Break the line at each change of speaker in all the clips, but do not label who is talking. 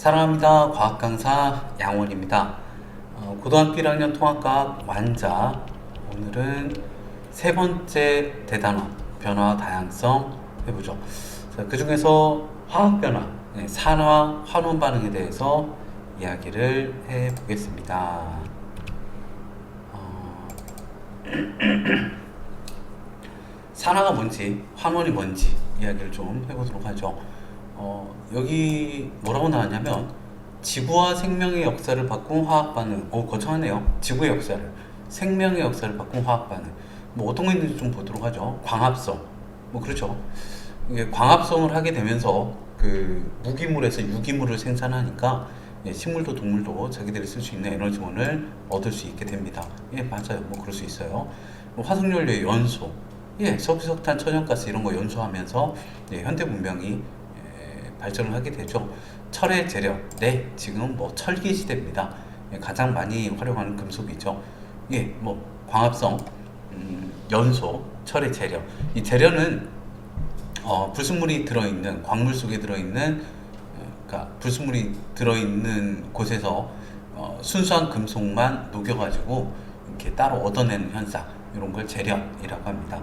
사랑합니다. 과학강사 양원입니다. 고등학교 1학년 통합과학 완자, 오늘은 세 번째 대단원 변화 다양성 해보죠. 그 중에서 화학 변화, 산화 환원 반응에 대해서 이야기를 해보겠습니다. 산화가 뭔지, 환원이 뭔지 이야기를 좀 해보도록 하죠. 여기 뭐라고 나왔냐면 지구와 생명의 역사를 바꾼 화학 반응. 거창하네요. 지구의 역사를, 생명의 역사를 바꾼 화학 반응. 뭐 어떤 거 있는지 좀 보도록 하죠. 광합성. 뭐 그렇죠. 이게 광합성을 하게 되면서 그 무기물에서 유기물을 생산하니까 식물도 동물도 자기들이 쓸 수 있는 에너지원을 얻을 수 있게 됩니다. 예, 맞아요. 뭐 그럴 수 있어요. 화석연료의 연소. 석유석탄, 천연가스 이런 거 연소하면서 현대 문명이 발전을 하게 되죠. 철의 재력, 지금 뭐 철기 시대입니다. 가장 많이 활용하는 금속이죠. 뭐 광합성, 연소, 철의 재력. 이 재료는 불순물이 들어있는 광물 속에 들어있는, 그러니까 불순물이 들어있는 곳에서 순수한 금속만 녹여가지고 이렇게 따로 얻어내는 현상, 이런 걸 재력이라고 합니다.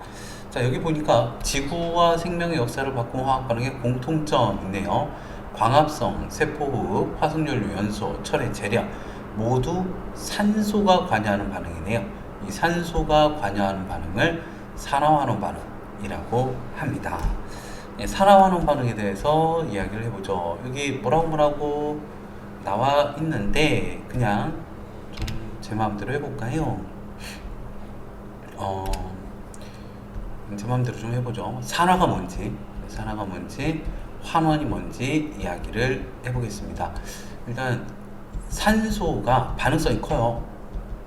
자, 여기 보니까 지구와 생명의 역사를 바꾼 화학 반응의 공통점이 있네요. 광합성, 세포호흡, 화석연료 연소, 철의 재력 모두 산소가 관여하는 반응이네요. 이 산소가 관여하는 반응을 산화환원 반응이라고 합니다. 산화환원 반응에 대해서 이야기를 해보죠. 여기 뭐라고 나와 있는데 그냥 좀 제 마음대로 해볼까요? 제 마음대로 좀 해보죠. 산화가 뭔지, 환원이 뭔지 이야기를 해보겠습니다. 일단 산소가 반응성이 커요.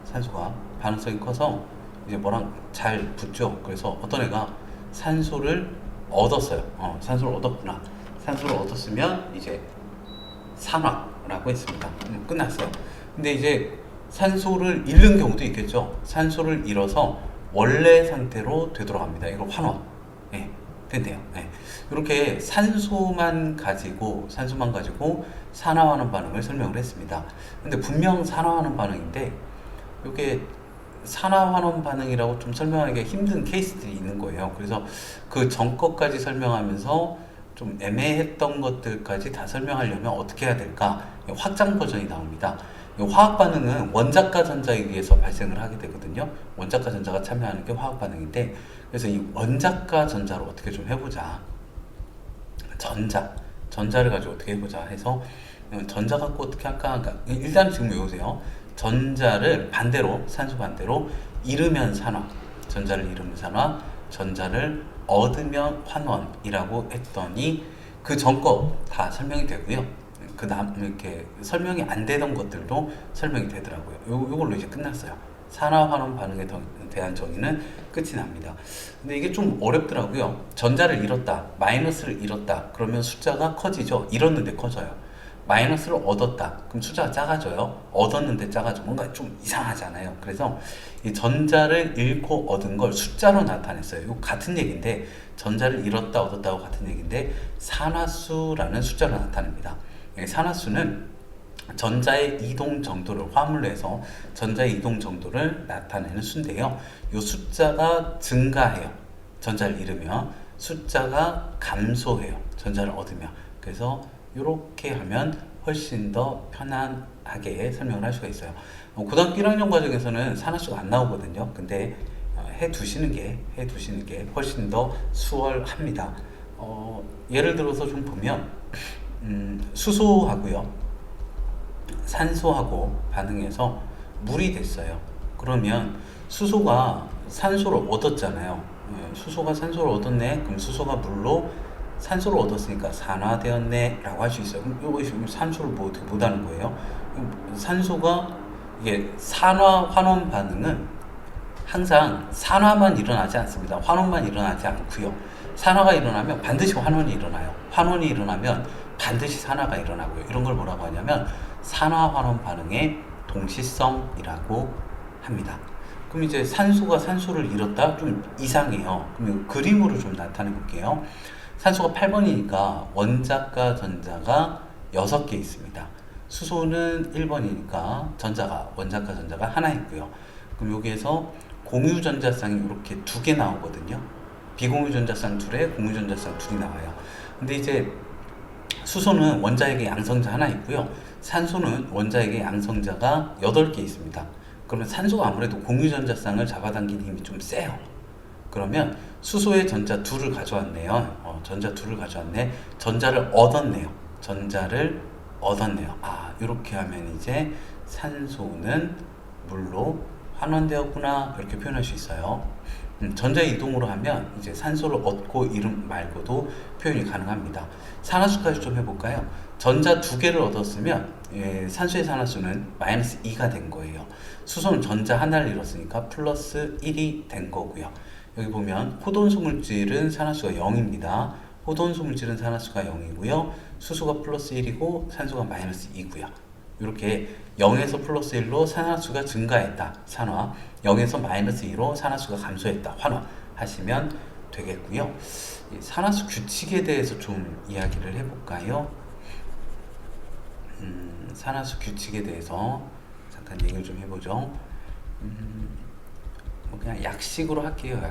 산소가 반응성이 커서 이제 뭐랑 잘 붙죠. 그래서 어떤 애가 산소를 얻었어요. 산소를 얻었구나. 산소를 얻었으면 이제 산화라고 했습니다. 끝났어요. 근데 이제 산소를 잃는 경우도 있겠죠. 산소를 잃어서 원래 상태로 되돌아갑니다. 이걸 환원. 된대요. 이렇게 산소만 가지고 산화환원 반응을 설명을 했습니다. 근데 분명 산화환원 반응인데 이게 산화환원 반응이라고 좀 설명하기가 힘든 케이스들이 있는 거예요. 그래서 그 전 것까지 설명하면서 좀 애매했던 것들까지 다 설명하려면 어떻게 해야 될까? 확장 버전이 나옵니다. 화학 반응은 원자과 전자에 의해서 발생을 하게 되거든요. 원자과 전자가 참여하는 게 화학 반응인데, 그래서 이 원자과 전자로 어떻게 좀 해보자. 전자를 가지고 어떻게 해보자 해서 전자 갖고 어떻게 할까? 그러니까 일단 지금 외우세요. 전자를 반대로, 산소 반대로 잃으면 산화, 전자를 잃으면 산화, 전자를 얻으면 환원이라고 했더니 그 전 거 다 설명이 되고요. 이렇게 설명이 안 되던 것들도 설명이 되더라고요. 요걸로 이제 끝났어요. 산화환원 반응에 대한 정의는 끝이 납니다. 근데 이게 좀 어렵더라고요. 전자를 잃었다, 마이너스를 잃었다, 그러면 숫자가 커지죠. 잃었는데 커져요. 마이너스를 얻었다, 그럼 숫자가 작아져요. 얻었는데 작아져. 뭔가 좀 이상하잖아요. 그래서 이 전자를 잃고 얻은 걸 숫자로 나타냈어요. 이거 같은 얘기인데, 전자를 잃었다, 얻었다고 같은 얘기인데 산화수라는 숫자로 나타냅니다. 산화수는 전자의 이동 정도를 화물로 해서 전자의 이동 정도를 나타내는 수인데요. 이 숫자가 증가해요. 전자를 잃으면. 숫자가 감소해요. 전자를 얻으면. 그래서 이렇게 하면 훨씬 더 편안하게 설명을 할 수가 있어요. 고등학교 1학년 과정에서는 산화수가 안 나오거든요. 근데 해두시는 게 훨씬 더 수월합니다. 예를 들어서 좀 보면 수소하고요, 산소하고 반응해서 물이 됐어요. 그러면 수소가 산소를 얻었잖아요. 수소가 산소를 얻었네. 그럼 수소가 물로 산소를 얻었으니까 산화되었네 라고 할 수 있어요. 그럼 산소를 뭐 어떻게 못하는 거예요? 산소가, 이게 산화 환원 반응은 항상 산화만 일어나지 않습니다. 환원만 일어나지 않고요. 산화가 일어나면 반드시 환원이 일어나요. 환원이 일어나면 반드시 산화가 일어나고요. 이런 걸 뭐라고 하냐면 산화환원 반응의 동시성이라고 합니다. 그럼 이제 산소가 산소를 잃었다? 좀 이상해요. 그럼 그림으로 좀 나타내 볼게요. 산소가 8번이니까 원자과 전자가 6개 있습니다. 수소는 1번이니까 원자과 전자가 하나 있고요. 그럼 여기에서 공유전자쌍이 이렇게 2개 나오거든요. 비공유전자쌍 2에 공유전자쌍 2이 나와요. 근데 이제 수소는 원자에게 양성자 하나 있고요. 산소는 원자에게 양성자가 8개 있습니다. 그러면 산소가 아무래도 공유전자쌍을 잡아당기는 힘이 좀 세요. 그러면 수소의 전자 2를 가져왔네요. 전자 2를 가져왔네. 전자를 얻었네요. 이렇게 하면 이제 산소는 물로 환원되었구나, 이렇게 표현할 수 있어요. 전자 이동으로 하면 이제 산소를 얻고 이름 말고도 표현이 가능합니다. 산화수까지 좀 해볼까요? 전자 2개를 얻었으면 산소의 산화수는 마이너스 2가 된 거예요. 수소는 전자 하나를 잃었으니까 플러스 1이 된 거고요. 여기 보면 호돈소 물질은 산화수가 0입니다. 호돈소 물질은 산화수가 0이고요. 수소가 플러스 1이고 산소가 마이너스 2고요. 이렇게 0에서 플러스 1로 산화수가 증가했다, 산화. 0에서 마이너스 2로 산화수가 감소했다, 환화 하시면 되겠고요. 산화수 규칙에 대해서 좀 이야기를 해볼까요? 산화수 규칙에 대해서 잠깐 얘기를 좀 해보죠. 그냥 약식으로 할게요.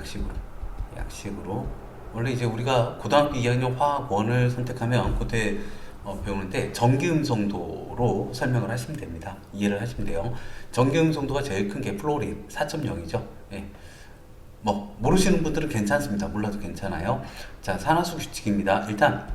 약식으로. 원래 이제 우리가 고등학교 2학년 화학 1을 선택하면 그때 배우는데 전기음성도로 설명을 하시면 됩니다. 이해를 하시면 돼요. 전기음성도가 제일 큰 게 플로린 4.0이죠. 예. 모르시는 분들은 괜찮습니다. 몰라도 괜찮아요. 자, 산화수 규칙입니다. 일단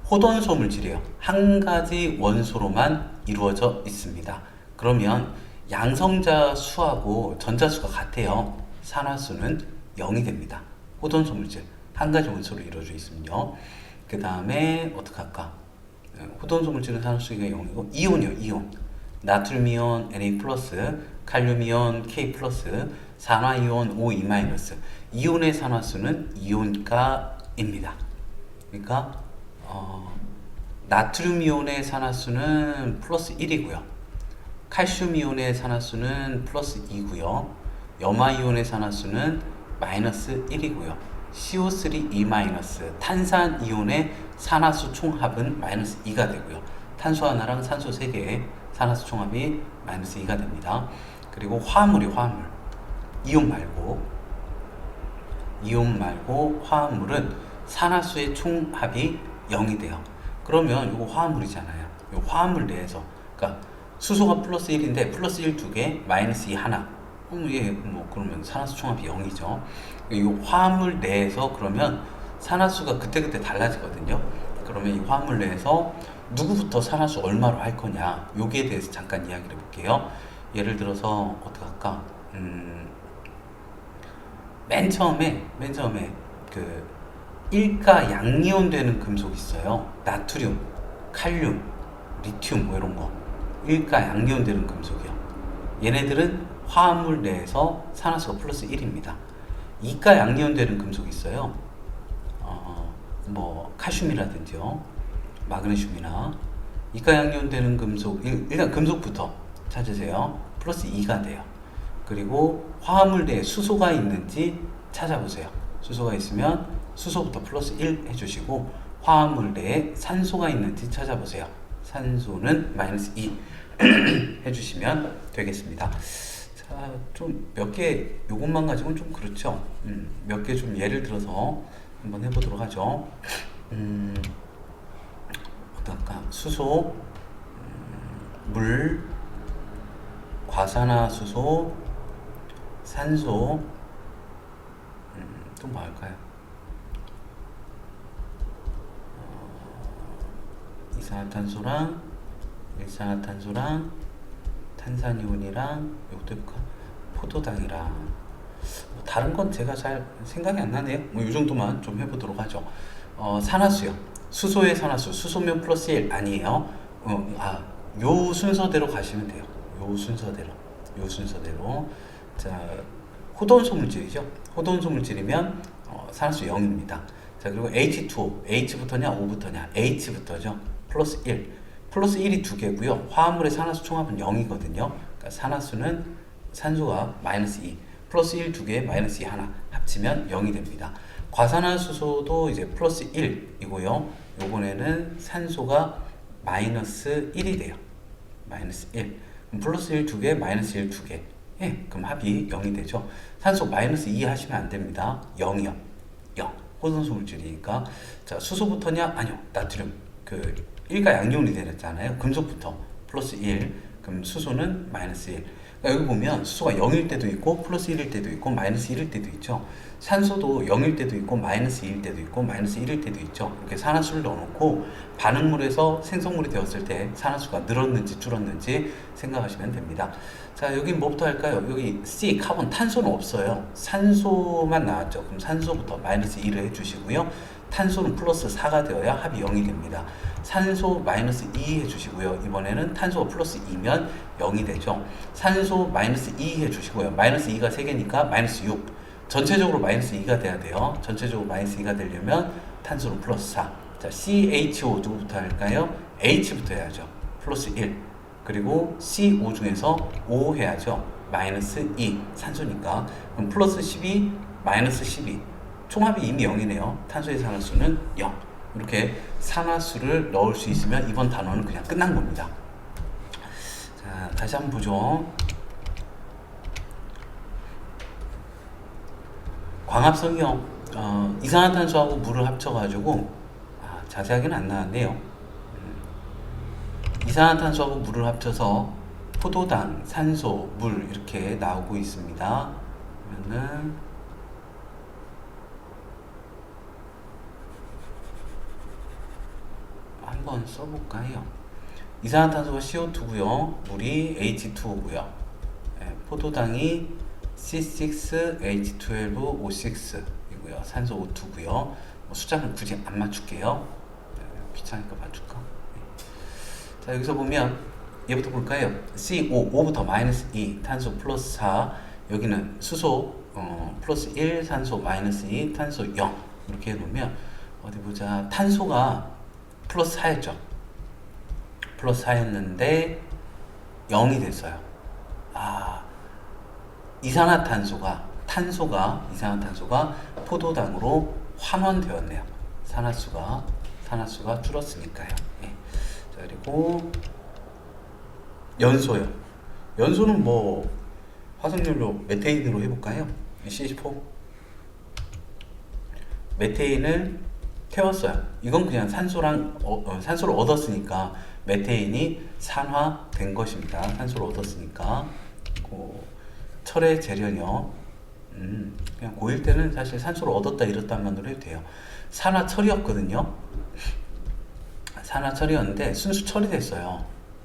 호돈소 물질이에요. 한 가지 원소로만 이루어져 있습니다. 그러면 양성자 수하고 전자 수가 같아요. 산화수는 0이 됩니다. 호돈소 물질 한 가지 원소로 이루어져 있으면요. 그 다음에 어떻게 할까? 호돈소 물질은 산화수가 0이고 이온이요. 이온. 나트륨이온 Na+, 칼륨이온 K+, 산화이온 O2-. 이온의 산화수는 이온가입니다. 그러니까 나트륨 이온의 산화수는 플러스 1이고요. 칼슘 이온의 산화수는 플러스 2고요. 염화 이온의 산화수는 마이너스 1이고요. CO3 E-, 탄산 이온의 산화수 총합은 마이너스 2가 되고요. 탄소 하나랑 산소 3개의 산화수 총합이 마이너스 2가 됩니다. 그리고 화합물. 이온 말고 화합물은 산화수의 총합이 0이 돼요. 그러면 이거 화합물이잖아요. 이 화합물 내에서, 그러니까 수소가 플러스 1인데 플러스 1 2개, 마이너스 2 하나. 그러면 산화수 총합이 0이죠. 이 화합물 내에서 그러면 산화수가 그때그때 달라지거든요. 그러면 이 화합물 내에서 누구부터 산화수 얼마로 할 거냐, 여기에 대해서 잠깐 이야기를 해볼게요. 예를 들어서 어떻게 할까? 맨 처음에 그 일가 양이온 되는 금속 있어요. 나트륨, 칼륨, 리튬 이런 거. 일가 양이온 되는 금속이요. 얘네들은 화합물 내에서 산화수가 플러스 1입니다. 이가 양이온 되는 금속이 있어요. 칼슘이라든지요, 마그네슘이나. 이가 양이온 되는 금속, 일단 금속부터 찾으세요. 플러스 2가 돼요. 그리고 화합물 내에 수소가 있는지 찾아보세요. 수소가 있으면 수소부터 플러스 1 해주시고, 화합물 내에 산소가 있는지 찾아보세요. 산소는 마이너스 2 해주시면 되겠습니다. 자, 좀 몇 개, 요것만 가지고는 좀 그렇죠. 몇 개 좀 예를 들어서 한번 해보도록 하죠. 어떨까? 수소, 물, 과산화수소, 산소, 또 뭐 할까요? 이산화탄소랑 일산화탄소랑 탄산이온이랑 요것도 해볼까? 포도당이랑 다른 건 제가 잘 생각이 안 나네요. 이 정도만 좀 해보도록 하죠. 산화수요. 수소의 산화수, 수소면 플러스 1 아니에요. 요 순서대로 가시면 돼요. 요 순서대로. 자, 호돈소 물질이죠. 호돈소 물질이면 산화수 0입니다. 자, 그리고 H2O, H부터냐 O부터냐? H부터죠. 플러스 1. 플러스 1이 2개고요. 화합물의 산화수 총합은 0이거든요. 그러니까 산화수는 산소가 마이너스 2, 플러스 1 2개, 마이너스 2 하나 합치면 0이 됩니다. 과산화수소도 이제 플러스 1이고요. 요번에는 산소가 마이너스 1이 돼요. 마이너스 1. 그럼 플러스 1 두 개, 마이너스 1 두 개. 예, 그럼 합이 0이 되죠. 산소 마이너스 2 하시면 안 됩니다. 0이요. 0. 호전수 물질이니까. 자, 수소부터냐? 아니요. 나트륨. 그 1과 양이온이 되었잖아요. 금속부터 플러스 1. 그럼 수소는 마이너스 1. 그러니까 여기 보면 수소가 0일 때도 있고 플러스 1일 때도 있고 마이너스 1일 때도 있죠. 산소도 0일 때도 있고 마이너스 2일 때도 있고 마이너스 1일 때도 있죠. 이렇게 산화수를 넣어놓고 반응물에서 생성물이 되었을 때 산화수가 늘었는지 줄었는지 생각하시면 됩니다. 자, 여기 뭐부터 할까요? 여기 C, 카본, 탄소는 없어요. 산소만 나왔죠. 그럼 산소부터 마이너스 2를 해주시고요. 탄소는 플러스 4가 되어야 합이 0이 됩니다. 산소 마이너스 2 해주시고요. 이번에는 탄소가 플러스 2면 0이 되죠. 산소 마이너스 2 해주시고요. 마이너스 2가 3개니까 마이너스 6. 전체적으로 마이너스 2가 돼야 돼요. 전체적으로 마이너스 2가 되려면 탄소는 플러스 4. 자, CHO 누구부터 할까요? H부터 해야죠. 플러스 1. 그리고 CO 중에서 O 해야죠. 마이너스 2. 산소니까. 그럼 플러스 12, 마이너스 12. 총합이 이미 0이네요. 탄소의 산화수는 0. 이렇게 산화수를 넣을 수 있으면 이번 단원은 그냥 끝난 겁니다. 자, 다시 한번 보죠. 광합성이요. 이산화탄소하고 물을 합쳐가지고 자세하게는 안 나왔네요. 이산화탄소하고 물을 합쳐서 포도당, 산소, 물 이렇게 나오고 있습니다. 그러면은 한번 써볼까요? 이산화탄소가 CO2고요. 물이 H2O고요. 포도당이 C6H12O6 이고요. 산소 O2고요. 뭐 숫자는 굳이 안 맞출게요. 귀찮으니까 맞출까? 자, 여기서 보면 얘부터 볼까요? CO, O부터 마이너스 2, 탄소 플러스 4, 여기는 수소 플러스 1, 산소 마이너스 2, 탄소 0 이렇게 해놓으면 어디 보자. 탄소가 플러스 4였죠. 플러스 4였는데 0이 됐어요. 이산화탄소가 포도당으로 환원되었네요. 산화수가 줄었으니까요. 예. 자, 그리고 연소요. 연소는 뭐 화석연료 메테인으로 해볼까요? CH4 메테인을 태웠어요. 이건 그냥 산소를 얻었으니까 메테인이 산화된 것입니다. 산소를 얻었으니까. 철의 재련이요. 그냥 고일 때는 사실 산소를 얻었다 잃었다만으로 해도 돼요. 산화철이었거든요. 산화철이었는데 순수철이 됐어요.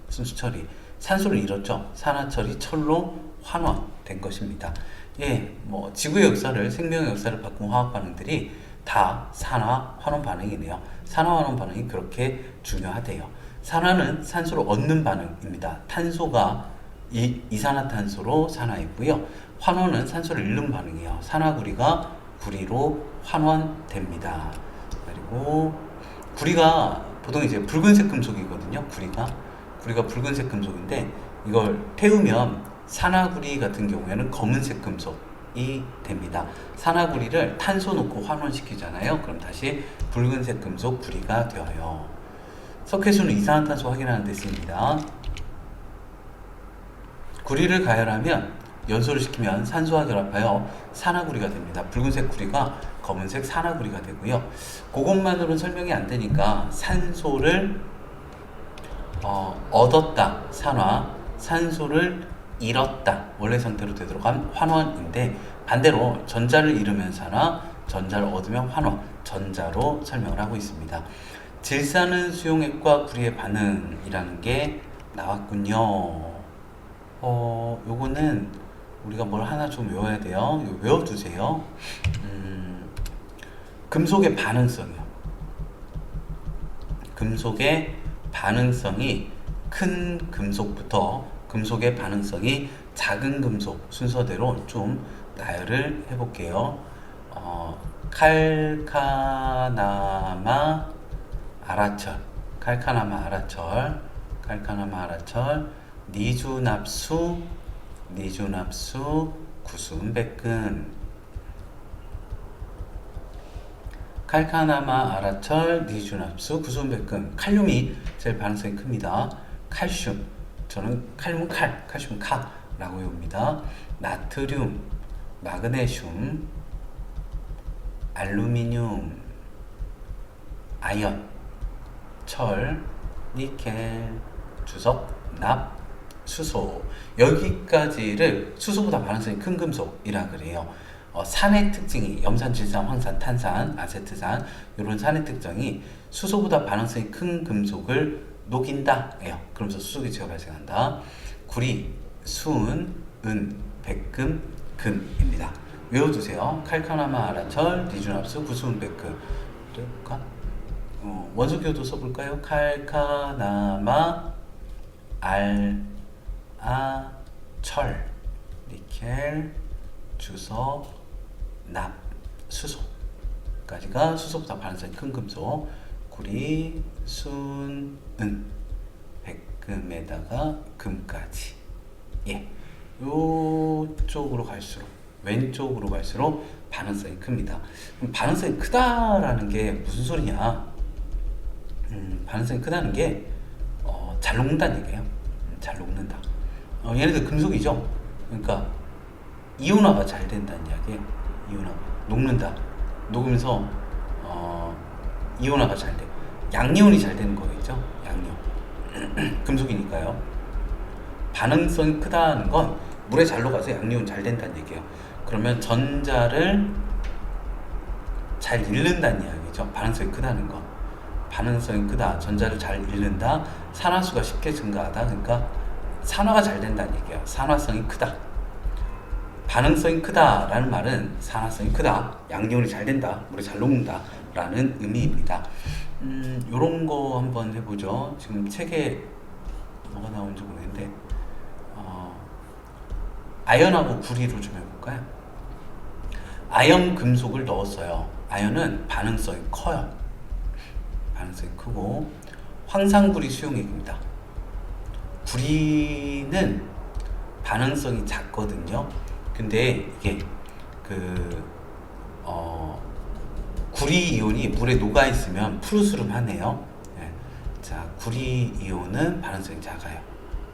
순수철이. 산소를 잃었죠. 산화철이 철로 환원된 것입니다. 예, 뭐 지구의 역사를, 생명의 역사를 바꾼 화학 반응들이 다 산화 환원 반응이네요. 산화 환원 반응이 그렇게 중요하대요. 산화는 산소를 얻는 반응입니다. 탄소가 이산화탄소로 산화했고요. 환원은 산소를 잃는 반응이에요. 산화구리가 구리로 환원됩니다. 그리고 구리가 보통 이제 붉은색 금속이거든요. 구리가 붉은색 금속인데 이걸 태우면 산화구리 같은 경우에는 검은색 금속이 됩니다. 산화구리를 탄소 넣고 환원시키잖아요. 그럼 다시 붉은색 금속 구리가 되어요. 석회수는 이산화탄소 확인하는 데 쓰입니다. 구리를 가열하면 연소를 시키면 산소와 결합하여 산화구리가 됩니다. 붉은색 구리가 검은색 산화구리가 되고요. 그것만으로는 설명이 안 되니까 산소를 얻었다 산화, 산소를 잃었다 원래 상태로 되돌아간 환원인데 반대로 전자를 잃으면 산화, 전자를 얻으면 환원, 전자로 설명을 하고 있습니다. 질산은 수용액과 구리의 반응이라는 게 나왔군요. 요거는 우리가 뭘 하나 좀 외워야 돼요. 이거 외워두세요. 금속의 반응성이요. 금속의 반응성이 큰 금속부터 금속의 반응성이 작은 금속 순서대로 좀 나열을 해볼게요. 칼카나마 아라철, 니주납수, 구수은백금. 칼카나마, 아라철, 니준합수, 구수은백금. 칼륨이 제일 반응성이 큽니다. 칼슘, 저는 칼륨은 칼슘은 카라고 외웁니다. 나트륨, 마그네슘, 알루미늄, 아연, 철, 니켈, 주석, 납, 수소. 여기까지를 수소보다 반응성이 큰 금속이라 그래요. 산의 특징이 염산, 질산, 황산, 탄산, 아세트산 이런 산의 특징이 수소보다 반응성이 큰 금속을 녹인다예요. 그러면서 수소기체가 발생한다. 구리, 수은, 은, 백금, 금입니다. 외워두세요. 칼카나마, 아라철, 니준합수, 구수은백금. 원소기호도 써볼까요? 칼카나마, 알, 아, 철, 니켈, 주석, 납, 수소까지가 수소보다 반응성이 큰 금속. 구리, 순, 은, 백금에다가 금까지. 예, 요쪽으로 갈수록, 왼쪽으로 갈수록 반응성이 큽니다. 그럼 반응성이 크다라는 게 무슨 소리냐? 반응성이 크다는 게 잘 녹는다는 얘기예요. 잘 녹는다. 얘네들 금속이죠. 그러니까 이온화가 잘 된다는 이야기예요. 이온화가 녹는다. 녹으면서 이온화가 잘 돼. 양이온이 잘 되는 거겠죠. 양이온. 금속이니까요. 반응성이 크다는 건 물에 잘 녹아서 양이온 잘 된다는 얘기예요. 그러면 전자를 잘 잃는다는 이야기죠. 반응성이 크다는 거. 반응성이 크다. 전자를 잘 잃는다. 산화수가 쉽게 증가하다. 그러니까 산화가 잘 된다는 얘기예요. 산화성이 크다. 반응성이 크다라는 말은 산화성이 크다. 양이온이 잘 된다. 물에 잘 녹는다. 라는 의미입니다. 요런 거 한번 해보죠. 지금 책에 뭐가 나오는지 모르겠는데 아연하고 구리로 좀 해볼까요? 아연 금속을 넣었어요. 아연은 반응성이 커요. 반응성이 크고 황산구리 수용액입니다. 구리는 반응성이 작거든요. 근데 이게 구리 이온이 물에 녹아 있으면 푸르스름하네요. 네. 자, 구리 이온은 반응성이 작아요.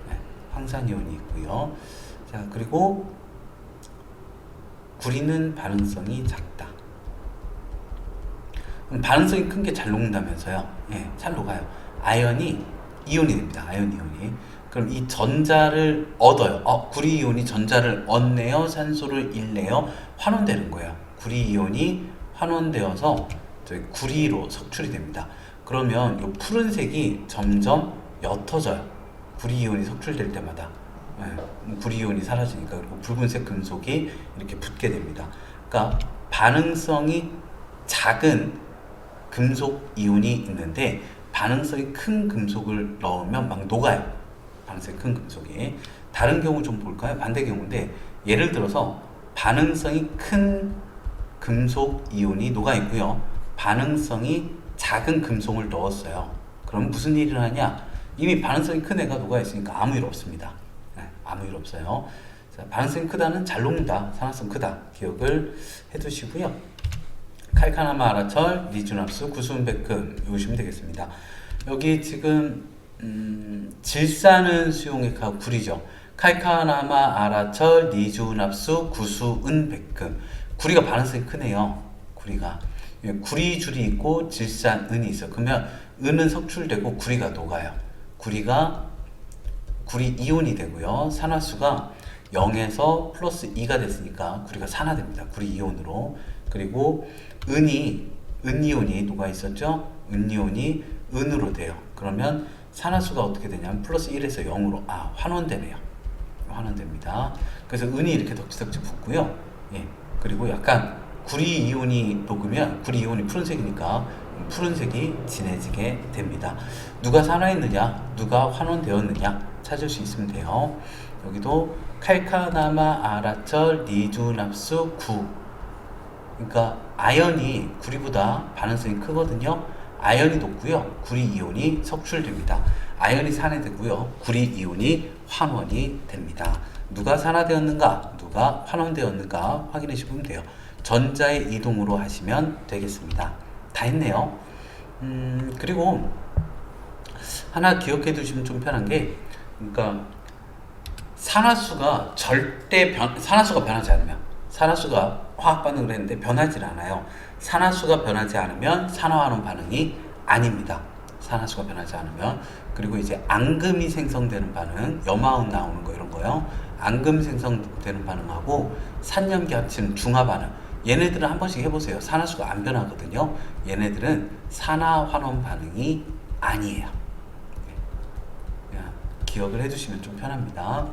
네. 황산 이온이 있고요. 자, 그리고 구리는 반응성이 작다. 그럼 반응성이 큰 게 잘 녹는다면서요? 예, 잘 녹아요. 아연이 이온이 됩니다. 아연 이온이. 그럼 이 전자를 얻어요. 구리 이온이 전자를 얻네요. 산소를 잃네요. 환원되는 거예요. 구리 이온이 환원되어서 저희 구리로 석출이 됩니다. 그러면 이 푸른색이 점점 옅어져요. 구리 이온이 석출될 때마다. 예, 구리 이온이 사라지니까. 그리고 붉은색 금속이 이렇게 붙게 됩니다. 그러니까 반응성이 작은 금속 이온이 있는데 반응성이 큰 금속을 넣으면 막 녹아요. 반응성이 큰 금속이. 다른 경우 좀 볼까요? 반대 경우인데 예를 들어서 반응성이 큰 금속 이온이 녹아 있고요. 반응성이 작은 금속을 넣었어요. 그럼 무슨 일을 하냐? 이미 반응성이 큰 애가 녹아 있으니까 아무 일 없습니다. 네, 아무 일 없어요. 자, 반응성이 크다는 잘 녹는다. 산화성 크다. 기억을 해두시고요. 칼카나마, 아라철, 니준합수, 구수은백금 외우시면 되겠습니다. 여기 지금 질산은 수용액하고 구리죠. 칼카나마, 아라철, 니준합수, 구수은백금. 구리가 반응성이 크네요. 구리가. 구리줄이 있고 질산은이 있어. 그러면 은은 석출되고 구리가 녹아요. 구리 이온이 되고요. 산화수가 0에서 플러스 2가 됐으니까 구리가 산화됩니다. 구리 이온으로. 그리고 은이온이 녹아 있었죠? 은이온이 은으로 돼요. 그러면 산화수가 어떻게 되냐면 플러스 1에서 0으로 환원되네요. 환원됩니다. 그래서 은이 이렇게 덕지덕지 붙고요. 예. 그리고 약간 구리 이온이 녹으면 구리 이온이 푸른색이니까 푸른색이 진해지게 됩니다. 누가 산화했느냐, 누가 환원되었느냐 찾을 수 있으면 돼요. 여기도 칼카나마, 아라철, 니준합수, 구. 그러니까 아연이 구리보다 반응성이 크거든요. 아연이 높고요. 구리 이온이 석출됩니다. 아연이 산화되고요. 구리 이온이 환원이 됩니다. 누가 산화되었는가, 누가 환원되었는가 확인해 보면 돼요. 전자의 이동으로 하시면 되겠습니다. 다 했네요. 그리고 하나 기억해 두시면 좀 편한 게, 그러니까 산화수가 산화수가 변하지 않으면, 산화수가 화학 반응을 했는데 변하지 않아요. 산화수가 변하지 않으면 산화환원 반응이 아닙니다. 산화수가 변하지 않으면. 그리고 이제 앙금이 생성되는 반응, 염화음 나오는 거 이런 거요. 앙금 생성되는 반응하고 산염기 합치는 중화 반응. 얘네들은 한 번씩 해보세요. 산화수가 안 변하거든요. 얘네들은 산화환원 반응이 아니에요. 그냥 기억을 해주시면 좀 편합니다.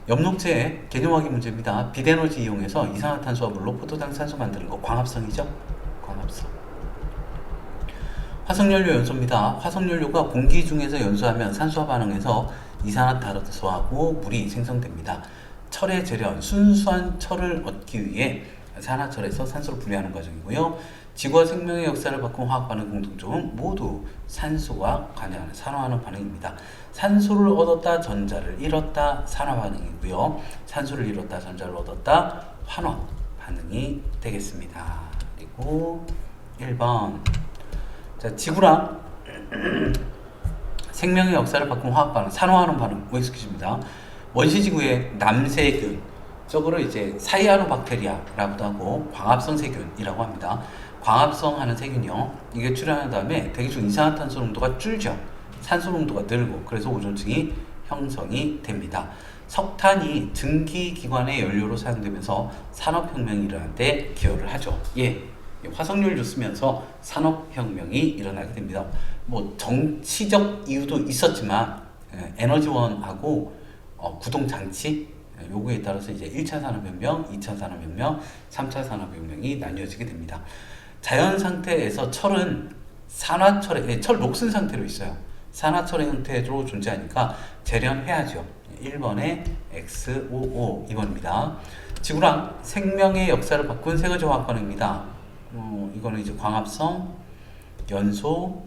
엽록체 개념하기 문제입니다. 빛에너지 이용해서 이산화탄소와 물로 포도당 산소 만드는 거 광합성이죠? 광합성. 화석연료 연소입니다. 화석연료가 공기 중에서 연소하면 산소와 반응해서 이산화탄소하고 물이 생성됩니다. 철의 재련, 순수한 철을 얻기 위해 산화철에서 산소를 분리하는 과정이고요. 지구와 생명의 역사를 바꾼 화학 반응 공통점은 모두 산소와 관여하는 산화하는 반응입니다. 산소를 얻었다, 전자를 잃었다, 산화 반응이고요. 산소를 잃었다, 전자를 얻었다, 환원 반응이 되겠습니다. 그리고 1번. 자, 지구랑 생명의 역사를 바꾼 화학 반응, 산화하는 반응, OX입니다. 원시지구의 남세균, 저거를 이제 사이아노박테리아라고도 하고 광합성 세균이라고 합니다. 광합성 하는 세균이요. 이게 출현한 다음에 대기 중 이산화탄소 농도가 줄죠. 산소 농도가 늘고, 그래서 오존층이 형성이 됩니다. 석탄이 증기기관의 연료로 사용되면서 산업혁명이 일어날 때 기여를 하죠. 예, 화석연료 쓰면서 산업혁명이 일어나게 됩니다. 뭐 정치적 이유도 있었지만 에너지원하고 구동장치 요구에 따라서 이제 1차 산업혁명, 2차 산업혁명, 3차 산업혁명이 나뉘어지게 됩니다. 자연 상태에서 철은 산화철의 철 녹슨 상태로 있어요. 산화철의 형태로 존재하니까 재련해야죠. 1번에 X55, 2번입니다. 지구랑 생명의 역사를 바꾼 세 가지 화학 반응입니다. 이거는 이제 광합성, 연소,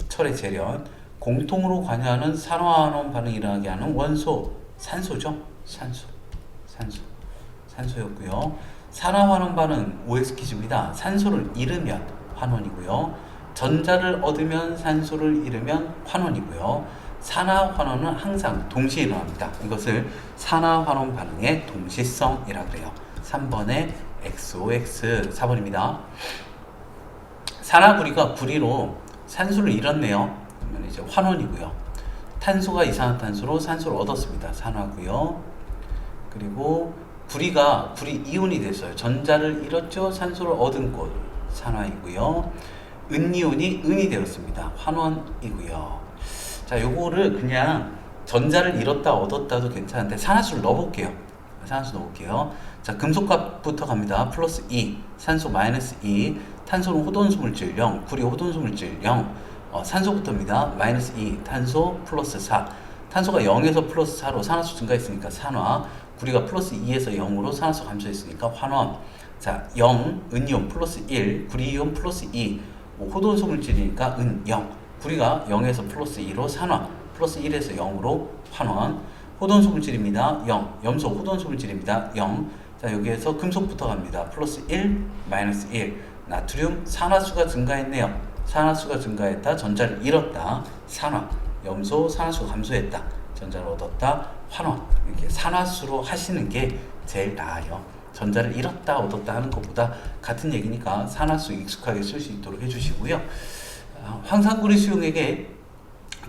철의 재련, 공통으로 관여하는 산화환원 반응이 일어나게 하는 원소, 산소죠. 산소였고요. 산화환원 반응 OX 퀴즈입니다. 산소를 잃으면 환원이고요. 전자를 얻으면 산소를 잃으면 환원이고요. 산화환원은 항상 동시에 일어납니다. 이것을 산화환원 반응의 동시성이라고 해요. 3번에 XOX, 4번입니다. 산화구리가 구리로 산소를 잃었네요. 그러면 이제 환원이고요. 탄소가 이산화탄소로 산소를 얻었습니다. 산화고요. 그리고 구리가 구리 이온이 됐어요. 전자를 잃었죠. 산소를 얻은 꼴 산화이고요. 은이온이 은이 되었습니다. 환원이고요. 자, 요거를 그냥 전자를 잃었다 얻었다도 괜찮은데 산화수를 넣어볼게요. 산화수 넣어볼게요. 자, 금속값부터 갑니다. 플러스 2, 산소 마이너스 2, 탄소는 호돈수 물질 0, 구리 호돈수 물질 0, 산소부터입니다. 마이너스 2, 탄소 플러스 4, 탄소가 0에서 플러스 4로 산화수 증가했으니까 산화, 구리가 플러스 2에서 0으로 산화수 감소했으니까 환원. 자, 0, 은이온 플러스 1, 구리이온 플러스 2, 호돈수 물질이니까 은 0, 구리가 0에서 플러스 2로 산화, 플러스 1에서 0으로 환원. 호돈수 물질입니다. 0, 염소 호돈수 물질입니다. 0. 자, 여기에서 금속부터 갑니다. 플러스 1, 마이너스 1. 나트륨 산화수가 증가했네요. 산화수가 증가했다. 전자를 잃었다. 산화. 염소 산화수가 감소했다. 전자를 얻었다. 환원. 이렇게 산화수로 하시는 게 제일 나아요. 전자를 잃었다 얻었다 하는 것보다 같은 얘기니까 산화수 익숙하게 쓸 수 있도록 해주시고요. 황산구리 수용액에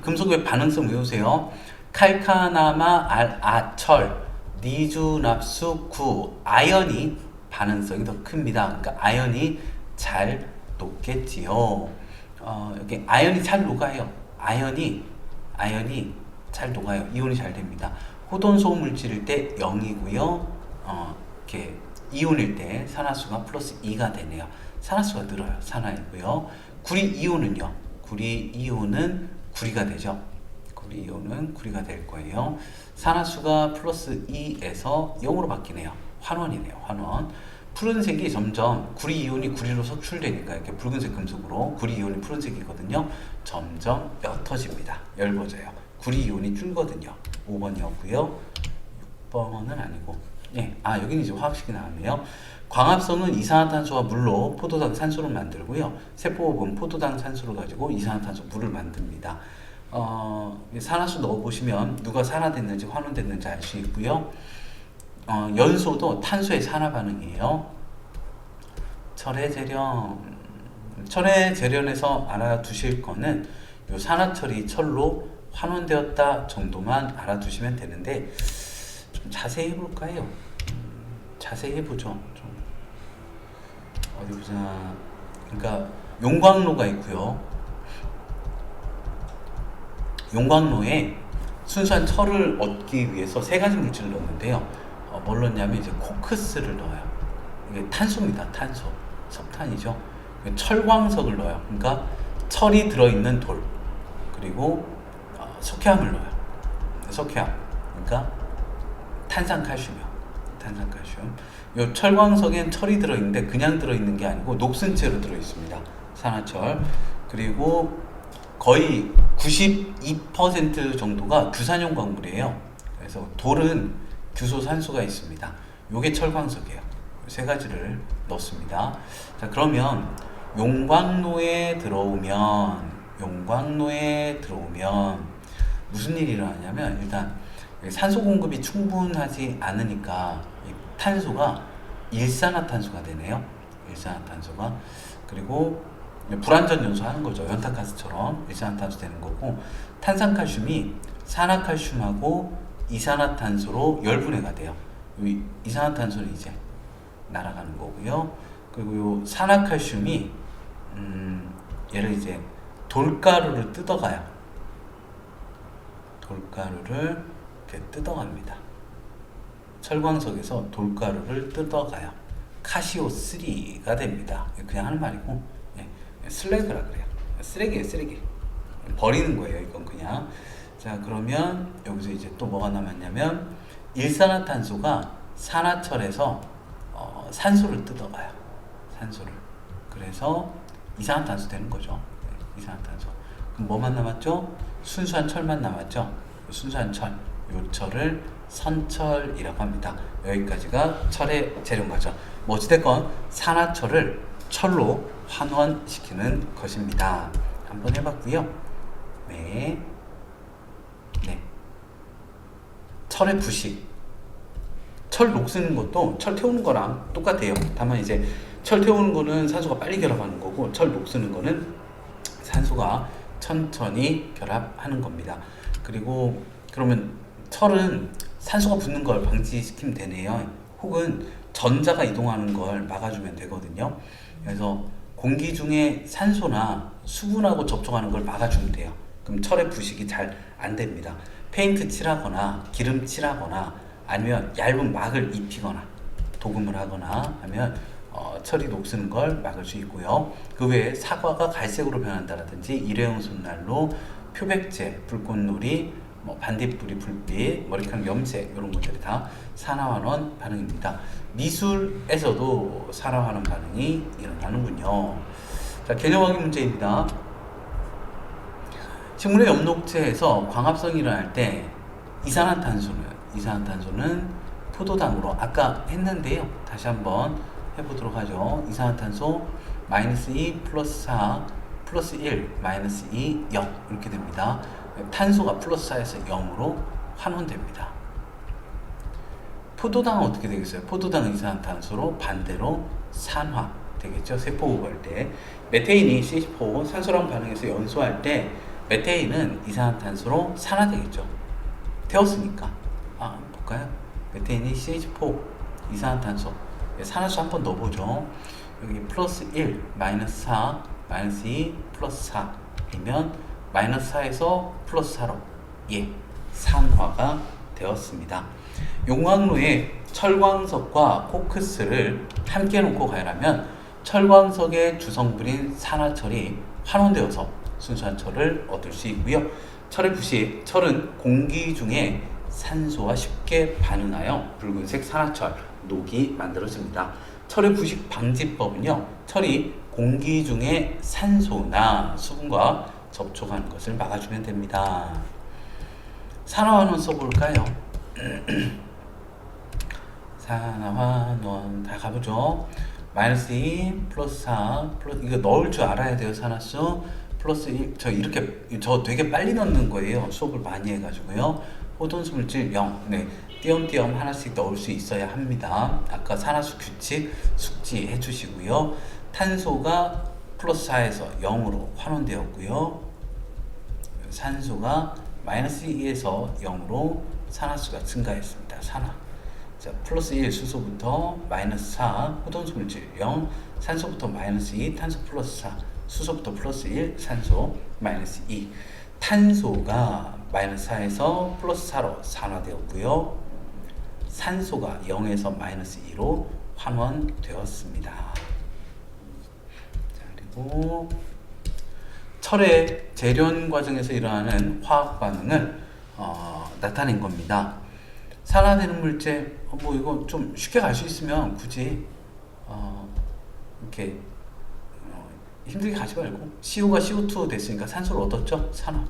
금속의 반응성 외우세요. 칼카나마 알아철 니주납수 구 아연이 반응성이 더 큽니다. 그러니까 아연이 잘 녹겠지요. 여기 아연이 잘 녹아요. 아연이 잘 녹아요. 이온이 잘 됩니다. 호돈소 물질일 때 0이고요. 이렇게 이온일 때 산화수가 플러스 2가 되네요. 산화수가 늘어요. 산화이고요. 구리 이온은요. 구리 이온은 구리가 되죠. 구리 이온은 구리가 될 거예요. 산화수가 플러스 2에서 0으로 바뀌네요. 환원이네요. 환원. 푸른색이 점점 구리 이온이 구리로 석출되니까 이렇게 붉은색 금속으로 구리 이온이 푸른색이거든요. 점점 옅어집니다. 엷어져요. 구리 이온이 줄거든요. 5번이었고요. 6번은 아니고 예, 여기는 이제 화학식이 나왔네요. 광합성은 이산화탄소와 물로 포도당 산소를 만들고요. 세포호흡은 포도당 산소를 가지고 이산화탄소 물을 만듭니다. 산화수 넣어보시면 누가 산화됐는지 환원됐는지 알 수 있고요. 연소도 탄소의 산화 반응이에요. 철의 재련. 철의 재련에서 알아두실 거는 요 산화철이 철로 환원되었다 정도만 알아두시면 되는데, 좀 자세히 해볼까요? 자세히 해보죠. 좀 어디 보자. 그러니까 용광로가 있고요. 용광로에 순수한 철을 얻기 위해서 세 가지 물질을 넣는데요. 뭘 넣냐면 이제 코크스를 넣어요. 이게 탄소입니다. 탄소. 석탄이죠. 철광석을 넣어요. 그러니까 철이 들어있는 돌. 그리고 석회암을 넣어요. 석회암. 그러니까 탄산칼슘이요. 탄산칼슘. 이 철광석엔 철이 들어있는데 그냥 들어있는 게 아니고 녹슨 채로 들어있습니다. 산화철. 그리고 거의 92% 정도가 규산용 광물이에요. 그래서 돌은 규소산소가 있습니다. 요게 철광석이에요. 세 가지를 넣습니다. 자, 그러면 용광로에 들어오면 무슨 일이 일어나냐면, 일단 산소 공급이 충분하지 않으니까 이 탄소가 일산화탄소가 되네요. 일산화탄소가. 그리고 불완전 연소하는 거죠. 연탄가스처럼 일산화탄소 되는 거고, 탄산칼슘이 산화칼슘하고 이산화탄소로 열분해가 돼요. 이산화탄소는 이제 날아가는 거고요. 그리고 요 산화칼슘이 얘를 이제 돌가루를 뜯어가요. 돌가루를 이렇게 뜯어갑니다. 철광석에서 돌가루를 뜯어가요. 카시오3가 됩니다. 그냥 하는 말이고, 슬래그라 그래요. 쓰레기예요, 쓰레기. 버리는 거예요, 이건 그냥. 자, 그러면 여기서 이제 또 뭐가 남았냐면, 일산화탄소가 산화철에서 산소를 뜯어가요. 산소를. 그래서 이산화탄소 되는 거죠. 이산화탄소. 그럼 뭐만 남았죠? 순수한 철만 남았죠. 순수한 철. 요 철을 선철이라고 합니다. 여기까지가 철의 재료인 거죠. 뭐 어찌됐건 산화철을 철로 환원시키는 것입니다. 한번 해봤고요. 네. 철의 부식. 철 녹쓰는 것도 철 태우는 거랑 똑같아요. 다만 이제 철 태우는 거는 산소가 빨리 결합하는 거고, 철 녹쓰는 거는 산소가 천천히 결합하는 겁니다. 그리고 그러면 철은 산소가 붙는 걸 방지시키면 되네요. 혹은 전자가 이동하는 걸 막아주면 되거든요. 그래서 공기 중에 산소나 수분하고 접촉하는 걸 막아주면 돼요. 그럼 철의 부식이 잘 안 됩니다. 페인트 칠하거나 기름 칠하거나 아니면 얇은 막을 입히거나 도금을 하거나 하면 철이 녹쓰는 걸 막을 수 있고요. 그 외에 사과가 갈색으로 변한다라든지 일회용 손난로, 표백제, 불꽃놀이, 반딧불이 불빛, 머리카락 염색, 이런 것들이 다 산화환원 반응입니다. 미술에서도 산화환원 반응이 일어나는군요. 자, 개념 확인 문제입니다. 식물의 엽록체에서 광합성이 일어날 때 이산화탄소는 포도당으로 아까 했는데요. 다시 한번 해보도록 하죠. 이산화탄소 -2 플러스 4 플러스 1 -2 0 이렇게 됩니다. 탄소가 플러스 4에서 0으로 환원됩니다. 포도당은 어떻게 되겠어요? 포도당은 이산화탄소로 반대로 산화 되겠죠. 세포호흡할 때 메테인이 CH4 산소랑 반응해서 연소할 때 메테인은 이산화탄소로 산화되겠죠. 태웠으니까. 볼까요? 메테인이 CH4 이산화탄소 산화수 한번 넣어보죠. 여기 플러스 1 마이너스 4 마이너스 2 플러스 4이면 마이너스 4에서 플러스 4로 산화가 되었습니다. 용광로에 철광석과 코크스를 함께 놓고 가열하면 철광석의 주성분인 산화철이 환원되어서 순수한 철을 얻을 수 있고요. 철의 부식, 철은 공기 중에 산소와 쉽게 반응하여 붉은색 산화철, 녹이 만들어집니다. 철의 부식 방지법은요, 철이 공기 중에 산소나 수분과 접촉하는 것을 막아주면 됩니다. 산화환원 써볼까요? 산화환원 다 가보죠. 마이너스 2 플러스 4 플러스 이거 넣을 줄 알아야 돼요. 산화수 플러스 1. 저 되게 빨리 넣는 거예요. 수업을 많이 해가지고요. 호돈수 물질 0. 네, 띄엄띄엄 하나씩 넣을 수 있어야 합니다. 아까 산화수 규칙 숙지해 주시고요. 탄소가 플러스 4에서 0으로 환원되었고요. 산소가 마이너스 2에서 0으로 산화수가 증가했습니다. 산화. 자, 플러스 1 수소부터 마이너스 4 호돈수 물질 0, 산소부터 마이너스 2, 탄소 플러스 4, 수소부터 플러스 1, 산소 마이너스 2. 탄소가 마이너스 4에서 플러스 4로 산화되었고요. 산소가 0에서 마이너스 2로 환원되었습니다. 자, 그리고 철의 재련 과정에서 일어나는 화학 반응을 나타낸 겁니다. 산화되는 물질, 뭐 이거 좀 쉽게 갈 수 있으면 굳이 이렇게 힘들게 가지 말고 CO가 CO2 됐으니까 산소를 얻었죠. 산화.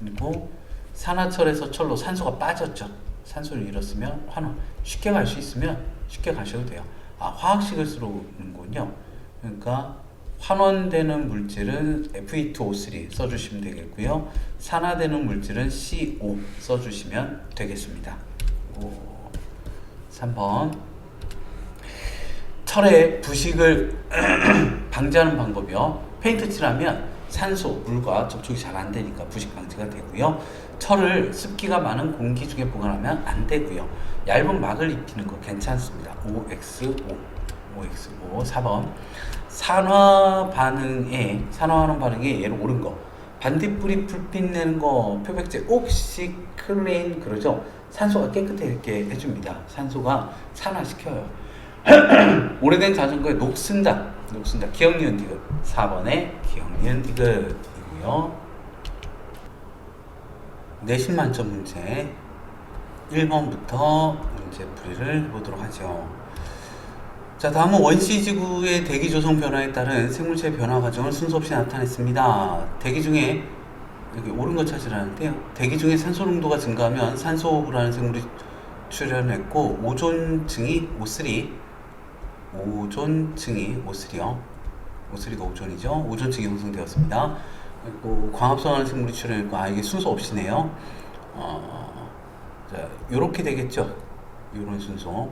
그리고 산화철에서 철로 산소가 빠졌죠. 산소를 잃었으면 환원. 쉽게 갈 수 있으면 쉽게 가셔도 돼요. 화학식을 쓰는군요. 그러니까 환원되는 물질은 Fe2O3 써주시면 되겠고요. 산화되는 물질은 CO 써주시면 되겠습니다. 3번. 철의 부식을 방지하는 방법이요. 페인트 칠하면 산소, 물과 접촉이 잘 안 되니까 부식 방지가 되고요. 철을 습기가 많은 공기 중에 보관하면 안 되고요. 얇은 막을 입히는 거 괜찮습니다. OXO. 4번. 산화환원 반응에 얘를 옳은 거. 반딧불이 불빛 내는 거, 표백제, 옥시클레인 그러죠. 산소가 깨끗하게 해줍니다. 산소가 산화시켜요. 오래된 자전거에 녹슨다. 기억, 니은, 디귿. 4번에 기억, 니은, 디귿이고요. 내신 만점 문제 1번부터 문제 풀이를 해보도록 하죠. 자, 다음은 원시지구의 대기 조성 변화에 따른 생물체 변화 과정을 순서 없이 나타냈습니다. 대기 중에 여기 옳은 거 찾으라는데요. 대기 중에 산소 농도가 증가하면 산소호흡을 하는 생물이 출현했고 오존층이 오쓰리가 오존이죠. 오존층이 형성되었습니다. 그리고 광합성하는 생물이 출현했고 이게 순서 없이네요. 자, 요렇게 되겠죠. 요런 순서.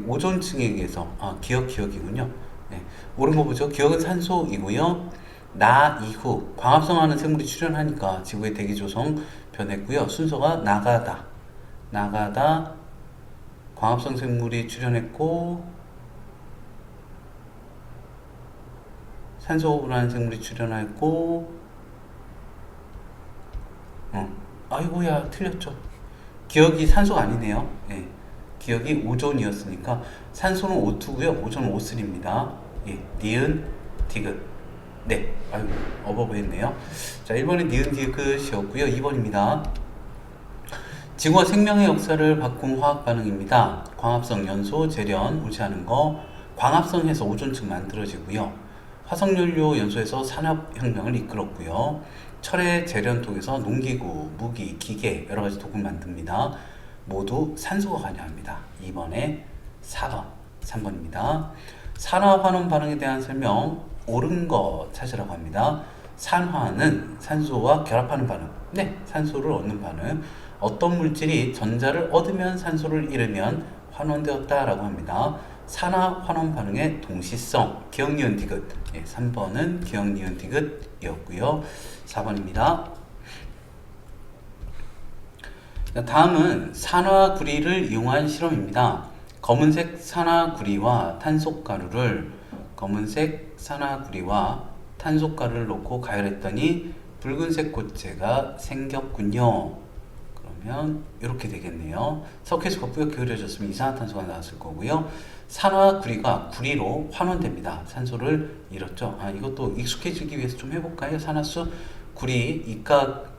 오존층에게서 기억이군요. 네, 옳은 거 보죠. 기억은 산소이고요. 나 이후 광합성하는 생물이 출현하니까 지구의 대기 조성 변했고요. 순서가 나가다 광합성 생물이 출현했고 산소호흡을 하는 생물이 출현했고 아이고야 틀렸죠. 기억이 산소가 아니네요. 네. 기억이 오존이었으니까 산소는 O2고요. 오존은 O3입니다. 예, 니은, 디귿. 네, 아이고 어버버했네요. 자, 1번은 니은, 디귿이었고요. 2번입니다. 지구와 생명의 역사를 바꾼 화학 반응입니다. 광합성 연소, 재련, 무시하는 거. 광합성해서 오존층 만들어지고요. 화석연료 연소에서 산업혁명을 이끌었고요. 철의 재련통에서 농기구, 무기, 기계 여러가지 도구 만듭니다. 모두 산소가 관여합니다. 2번에 4번, 3번입니다. 산화환원 반응에 대한 설명 옳은 거 찾으라고 합니다. 산화는 산소와 결합하는 반응. 네, 산소를 얻는 반응. 어떤 물질이 전자를 얻으면 산소를 잃으면 환원되었다라고 합니다. 산화환원 반응의 동시성. 기억, 니은, 디귿. 예, 3번은 기억, 니은, 디귿이었고요. 4번입니다. 다음은 산화구리를 이용한 실험입니다. 검은색 산화구리와 탄소가루를 놓고 가열했더니 붉은색 고체가 생겼군요. 그러면 이렇게 되겠네요. 석회수가 뿌옇게 흐려졌으면 이산화탄소가 나왔을 거고요. 산화구리가 구리로 환원됩니다. 산소를 잃었죠. 이것도 익숙해지기 위해서 좀 해볼까요? 산화수 구리 이각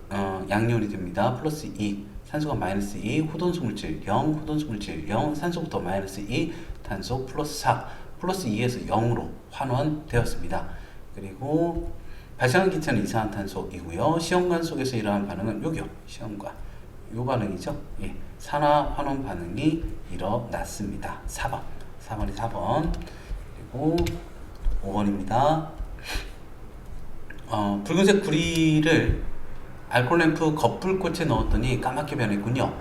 양면이 됩니다. 플러스 2. 산소가 마이너스 2, 호돈수 물질 0, 산소부터 마이너스 2, 탄소 플러스 4, 플러스 2에서 0으로 환원되었습니다. 그리고 발생한 기체는 이산화탄소이고요. 시험관 속에서 일어난 반응은 여기요. 시험관. 요 반응이죠. 예, 산화 환원 반응이 일어났습니다. 4번. 4번이 4번. 그리고 5번입니다. 붉은색 구리를 알코올램프 겉불꽃에 넣었더니 까맣게 변했군요.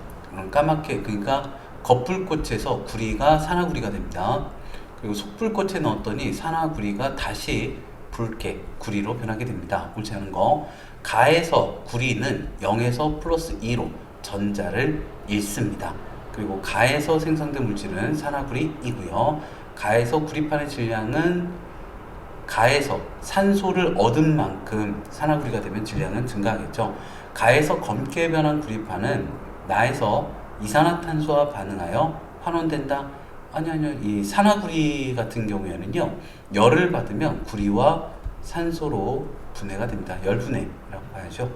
까맣게, 그러니까 겉불꽃에서 구리가 산화구리가 됩니다. 그리고 속불꽃에 넣었더니 산화구리가 다시 붉게 구리로 변하게 됩니다. 옳지 않은 거. 가에서 구리는 0에서 플러스 2로 전자를 잃습니다. 그리고 가에서 생성된 물질은 산화구리이고요. 가에서 구리판의 질량은 가에서 산소를 얻은 만큼 산화구리가 되면 질량은 증가하겠죠. 가에서 검게 변한 구리판은 나에서 이산화탄소와 반응하여 환원된다. 아니요. 이 산화구리 같은 경우에는요, 열을 받으면 구리와 산소로 분해가 됩니다. 열분해라고 봐야죠.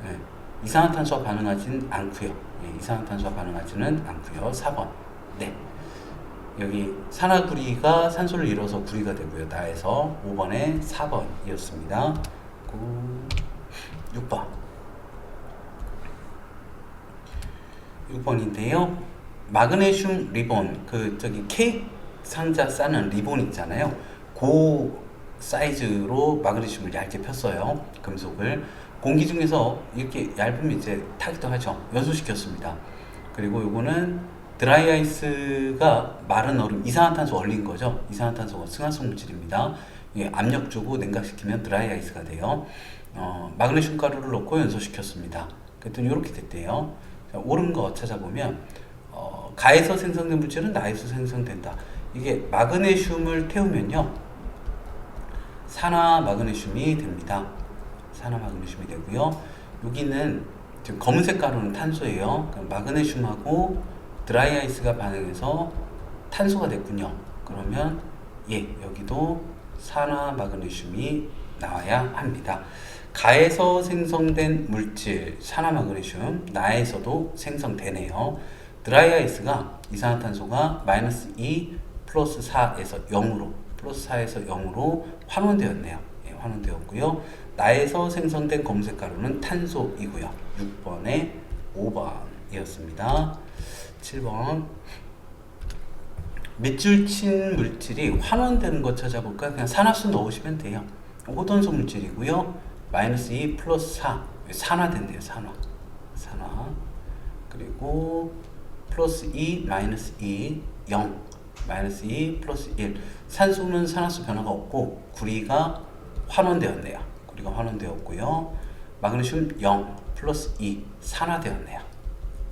네. 이산화탄소와 반응하지는 않고요. 네, 이산화탄소와 반응하지는 않고요. 4번. 네. 여기 산화구리가 산소를 잃어서 구리가 되고요. 나에서 5번에 4번이었습니다. 6번. 6번인데요. 마그네슘 리본, 케이크 상자 싸는 리본 있잖아요. 그 사이즈로 마그네슘을 얇게 폈어요. 금속을. 공기 중에서 이렇게 얇으면 이제 타기도 하죠. 연소시켰습니다. 그리고 요거는 드라이 아이스가 마른 얼음, 이산화탄소 얼린 거죠. 이산화탄소가 승화성 물질입니다. 예, 압력 주고 냉각시키면 드라이 아이스가 돼요. 마그네슘 가루를 넣고 연소시켰습니다. 그랬더니 이렇게 됐대요. 자, 옳은 거 찾아보면 가에서 생성된 물질은 나에서 생성된다. 이게 마그네슘을 태우면요, 산화 마그네슘이 됩니다. 산화 마그네슘이 되고요. 여기는 지금 검은색 가루는 탄소예요. 마그네슘하고 드라이 아이스가 반응해서 탄소가 됐군요. 그러면 여기도 산화 마그네슘이 나와야 합니다. 가에서 생성된 물질 산화 마그네슘, 나에서도 생성되네요. 드라이 아이스가 이산화탄소가 마이너스 2 플러스 4에서 0으로 플러스 4에서 0으로 환원되었네요. 환원되었고요. 나에서 생성된 검은색 가루는 탄소이고요. 6번에 5번이었습니다. 7번. 밑줄 친 물질이 환원되는 거 찾아볼까? 그냥 산화수 넣으시면 돼요. 호돈소 물질이고요. 마이너스 2 플러스 4. 산화된대요. 산화. 그리고 플러스 2 마이너스 2 0. 마이너스 2 플러스 1. 산소는 산화수 변화가 없고 구리가 환원되었네요. 구리가 환원되었고요. 마그네슘 0 플러스 2 산화되었네요.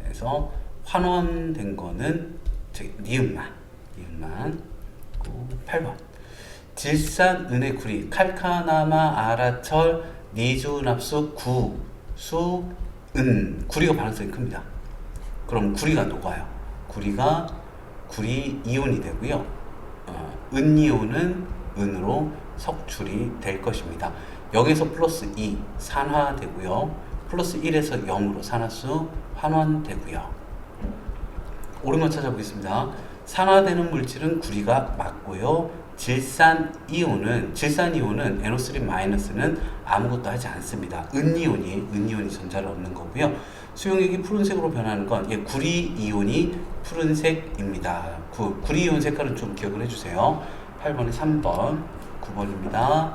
그래서 환원된 거는 니은만. 8번. 질산, 은의, 구리, 칼카나마, 아라철, 니주납수, 구, 수, 은. 구리가 반응성이 큽니다. 그럼 구리가 녹아요. 구리가 구리 이온이 되고요. 은이온은 은으로 석출이 될 것입니다. 여기서 플러스 2 산화되고요. 플러스 1에서 0으로 산화수 환원되고요. 옳은 거 찾아보겠습니다. 산화되는 물질은 구리가 맞고요. 질산이온은 NO3-는 아무것도 하지 않습니다. 은이온이 전자를 얻는 거고요. 수용액이 푸른색으로 변하는 건 구리 이온이 푸른색입니다. 구리 이온 색깔은 좀 기억을 해주세요. 8번에 3번, 9번입니다.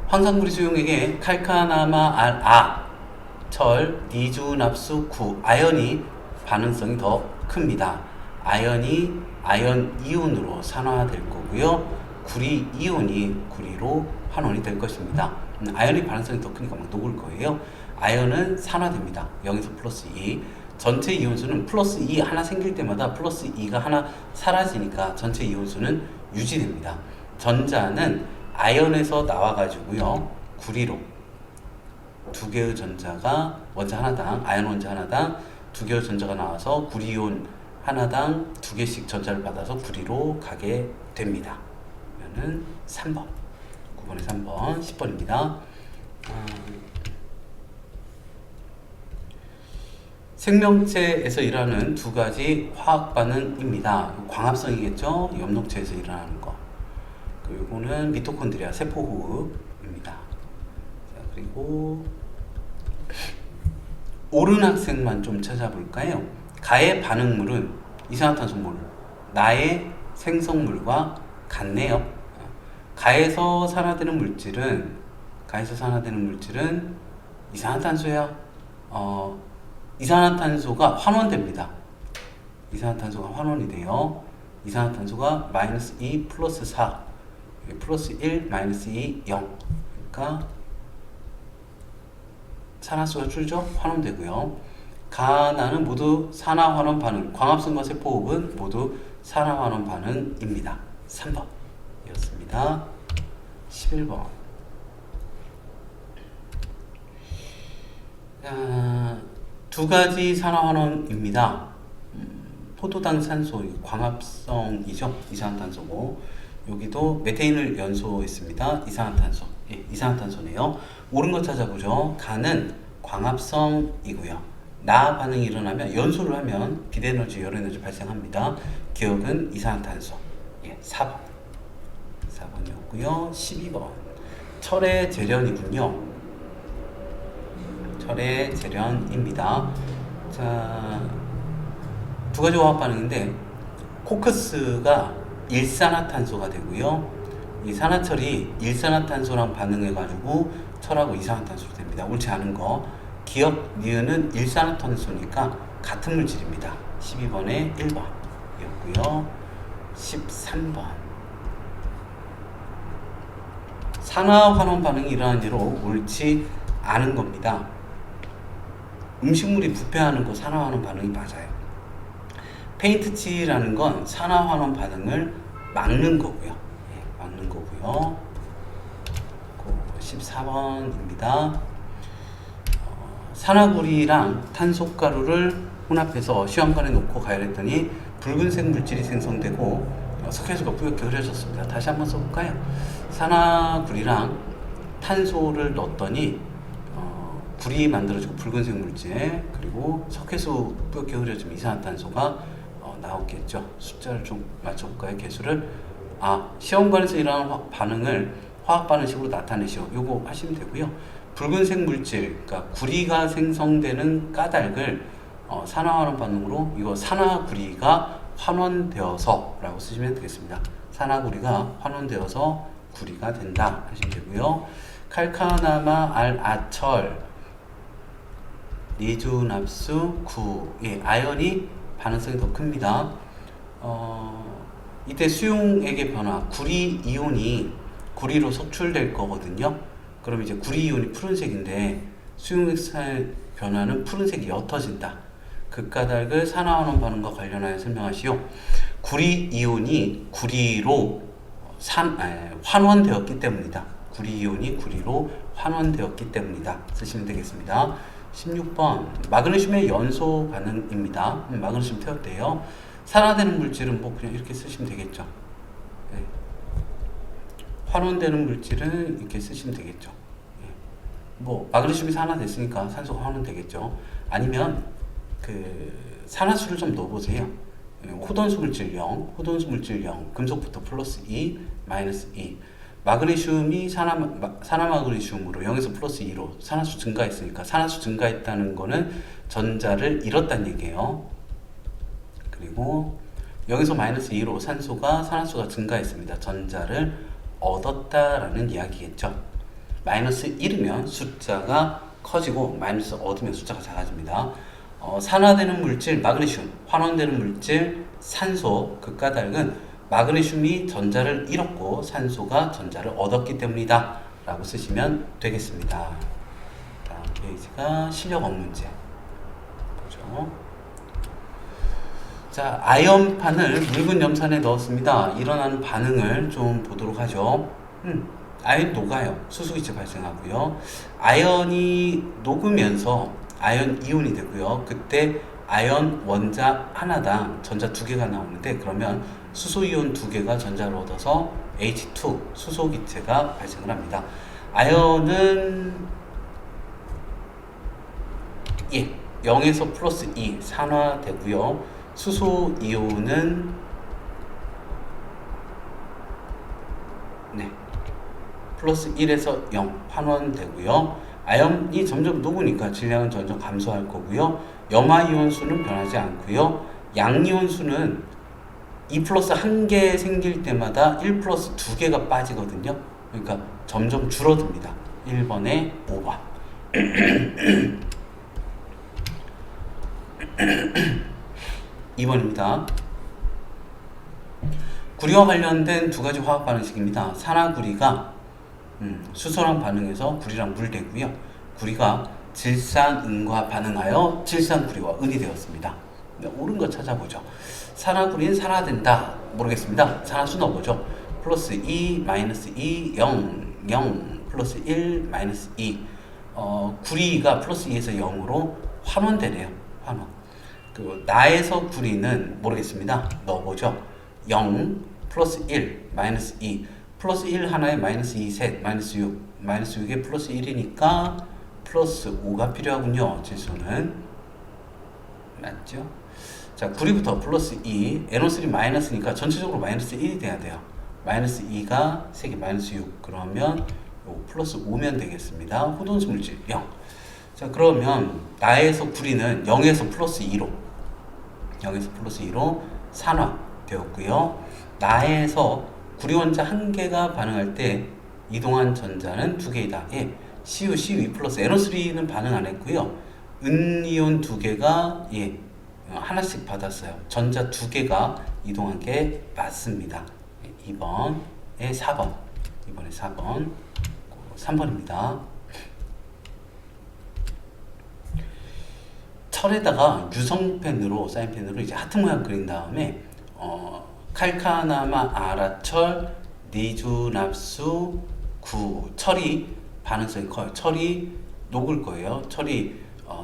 황산구리 수용액에 칼카나마 철, 니주납수, 구, 아연이 반응성이 더 큽니다. 아연이 아연 이온으로 산화될 거고요. 구리 이온이 구리로 환원이 될 것입니다. 아연이 반응성이 더 크니까 막 녹을 거예요. 아연은 산화됩니다. 0에서 플러스 2. 전체 이온수는 플러스 2 하나 생길 때마다 플러스 2가 하나 사라지니까 전체 이온수는 유지됩니다. 전자는 아연에서 나와가지고요, 구리로 두 개의 전자가 원자 하나당, 아연 원자 하나당 두 개의 전자가 나와서 구리이온 하나당 두 개씩 전자를 받아서 구리로 가게 됩니다. 그러면은 3번, 9번에 3번, 10번입니다. 생명체에서 일어나는 두 가지 화학 반응입니다. 광합성이겠죠? 엽록체에서 일어나는 거. 그리고는 미토콘드리아, 세포호흡입니다. 자, 그리고 옳은 학생만 좀 찾아볼까요? 가의 반응물은 이산화탄소물, 나의 생성물과 같네요. 가에서 산화되는 물질은 이산화탄소야. 이산화탄소가 환원됩니다. 이산화탄소가 환원이 돼요. 이산화탄소가 마이너스 2 플러스 4, 플러스 1 마이너스 2 0. 그러니까 산화수가 줄죠. 환원되고요. 가나는 모두 산화환원 반응, 광합성과 세포호흡은 모두 산화환원 반응입니다. 3번 이었습니다. 11번. 두 가지 산화환원입니다. 포도당 산소, 광합성이죠. 이산화탄소고, 여기도 메테인을 연소했습니다. 이산화탄소. 예, 이산화탄소네요. 옳은 거 찾아보죠. 가는 광합성이고요. 나 반응이 일어나면, 연소를 하면 비대에너지, 열에너지 발생합니다. 기억은 이산화탄소. 예, 4번. 4번이었고요. 12번. 철의 재련이군요. 철의 재련입니다. 자, 두 가지 화학 반응인데, 코크스가 일산화탄소가 되고요. 이 산화철이 일산화탄소랑 반응해가지고 철하고 이산화탄소로 됩니다. 옳지 않은 거. 기억, 니은은 일산화탄소니까 같은 물질입니다. 12번에 1번이었고요. 13번. 산화환원 반응이 일어난 예로 옳지 않은 겁니다. 음식물이 부패하는 거 산화환원 반응이 맞아요. 페인트 칠이라는 건 산화환원 반응을 막는 거고요. 예, 막는 거고요. 14번입니다. 산화구리랑 탄소가루를 혼합해서 시험관에 놓고 가열했더니 붉은색 물질이 생성되고 석회수가 뿌옇게 흐려졌습니다. 다시 한번 써볼까요? 산화구리랑 탄소를 넣었더니 구리 만들어지고 붉은색 물질, 그리고 석회수 뿌옇게 흐려지면 이산화탄소가 나오겠죠. 숫자를 좀 맞춰볼까요? 개수를. 시험관에서 일어나는 반응을 화학 반응식으로 나타내시오. 요거 하시면 되고요. 붉은색 물질, 그러니까 구리가 생성되는 까닭을 산화환원 반응으로, 이거 산화구리가 환원되어서 라고 쓰시면 되겠습니다. 산화구리가 환원되어서 구리가 된다 하시면 되고요. 칼카나마 알아철 리주납수 9. 예, 아연이 반응성이 더 큽니다. 이때 수용액의 변화, 구리 이온이 구리로 석출될 거거든요. 그럼 이제 구리 이온이 푸른색인데 수용액 변화는 푸른색이 옅어진다. 그 까닭을 산화환원 반응과 관련하여 설명하시오. 구리 이온이 구리로 환원되었기 때문이다. 구리 이온이 구리로 환원되었기 때문이다. 쓰시면 되겠습니다. 16번. 마그네슘의 연소 반응입니다. 마그네슘 태웠대요. 산화되는 물질은 뭐 그냥 이렇게 쓰시면 되겠죠. 네. 환원되는 물질은 이렇게 쓰시면 되겠죠. 네. 뭐 마그네슘이 산화됐으니까 산소가 환원되겠죠. 아니면 그 산화수를 좀 넣어보세요. 호돈수 물질 0, 호돈수 물질 0, 금속부터 플러스 2, 마이너스 2. 마그네슘이 산화마그네슘으로 0에서 플러스 2로 산화수 증가했으니까, 산화수 증가했다는 거는 전자를 잃었다는 얘기예요. 그리고 여기서 마이너스 2로 산화수가 증가했습니다. 전자를 얻었다라는 이야기겠죠. 마이너스 1이면 숫자가 커지고 마이너스 얻으면 숫자가 작아집니다. 산화되는 물질 마그네슘, 환원되는 물질 산소, 그 까닭은 마그네슘이 전자를 잃었고 산소가 전자를 얻었기 때문이다 라고 쓰시면 되겠습니다. 다음 페이지가 실력업 문제 보죠. 자, 아연판을 묽은 염산에 넣었습니다. 일어나는 반응을 좀 보도록 하죠. 아연이 녹아요. 수소기체 발생하고요. 아연이 녹으면서 아연 이온이 되고요. 그때 아연 원자 하나당 전자 2개가 나오는데, 그러면 수소이온 2개가 전자를 얻어서 H2 수소기체가 발생을 합니다. 아연은 0에서 플러스 2 산화되고요. 수소이온은 플러스 1에서 0 환원되고요. 아연이 점점 녹으니까 질량은 점점 감소할 거고요. 염화이온수는 변하지 않고요. 양이온수는 2 플러스 1개 생길 때마다 1 플러스 2개가 빠지거든요. 그러니까 점점 줄어듭니다. 1번에 5번. 2번입니다. 구리와 관련된 두 가지 화학 반응식입니다. 산화구리가 수소랑 반응해서 구리랑 물 되고요. 구리가 질산은과 반응하여 질산구리와 은이 되었습니다. 옳은 거 찾아보죠. 산화구리는 산화된다. 모르겠습니다. 산화수 넣어보죠. 플러스 2, 마이너스 2, 0, 0, 플러스 1, 마이너스 2. 구리가 플러스 2에서 0으로 환원되네요. 환원. 그 나에서 구리는 모르겠습니다. 넣어보죠. 0, 플러스 1, 마이너스 2. 플러스 1 하나에 마이너스 2 셋, 마이너스 6. 마이너스 6에 플러스 1이니까 플러스 5가 필요하군요. 질소는. 맞죠? 자, 구리부터 플러스 2, NO3 마이너스니까 전체적으로 마이너스 1이 돼야 돼요. 마이너스 2가 3개, 마이너스 6. 그러면 요 플러스 5면 되겠습니다. 호돈수 물질 0. 자, 그러면 나에서 구리는 0에서 플러스 2로 0에서 플러스 2로 산화 되었고요. 나에서 구리 원자 한 개가 반응할 때 이동한 전자는 두 개이다. 예, CU2 플러스 NO3는 반응 안 했고요. 은이온 두 개가 예, 하나씩 받았어요. 전자 두 개가 이동한 게 맞습니다. 2번에 4번. 이번에 4번. 3번입니다. 철에다가 유성펜으로 사인펜으로 이제 하트 모양 그린 다음에 칼카나마 아라철 니주납수 구 철이 반응성이 커요. 철이 녹을 거예요. 철이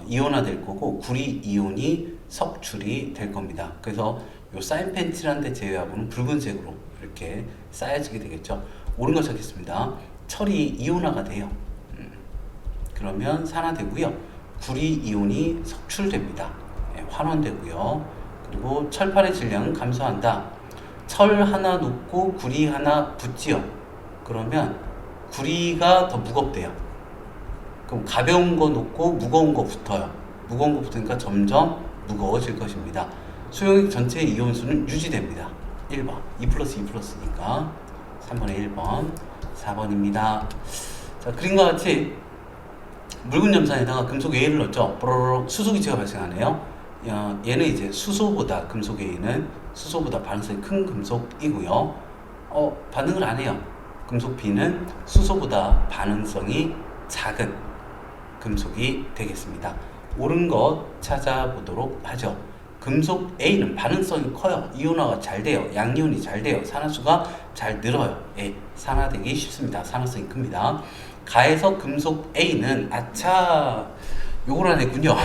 이온화 될 거고 구리 이온이 석출이 될 겁니다. 그래서 요 사인펜 칠한 데 제외하고는 붉은색으로 이렇게 쌓여지게 되겠죠. 옳은 거 찾겠습니다. 철이 이온화가 돼요. 그러면 산화되고요. 구리 이온이 석출됩니다. 네, 환원되고요. 그리고 철판의 질량은 감소한다. 철 하나 놓고 구리 하나 붙지요. 그러면 구리가 더 무겁대요. 그럼 가벼운 거 놓고 무거운 거 붙어요. 무거운 거 붙으니까 점점 무거워질 것입니다. 수용액 전체 이온수는 유지됩니다. 1번 2 플러스 2 플러스니까 3번에 1번 4번입니다. 자, 그림과 같이 묽은 염산에다가 금속 A를 넣었죠. 뽀로록 수소기체가 발생하네요. 얘는 이제 수소보다 금속 A는 수소보다 반응성이 큰 금속이고요. 반응을 안 해요. 금속 B는 수소보다 반응성이 작은 금속이 되겠습니다. 옳은 것 찾아보도록 하죠. 금속 A는 반응성이 커요. 이온화가 잘 돼요. 양이온이 잘 돼요. 산화수가 잘 늘어요. 예, 산화되기 쉽습니다. 산화성이 큽니다. 가에서 금속 A는 아차 요걸 안 했군요.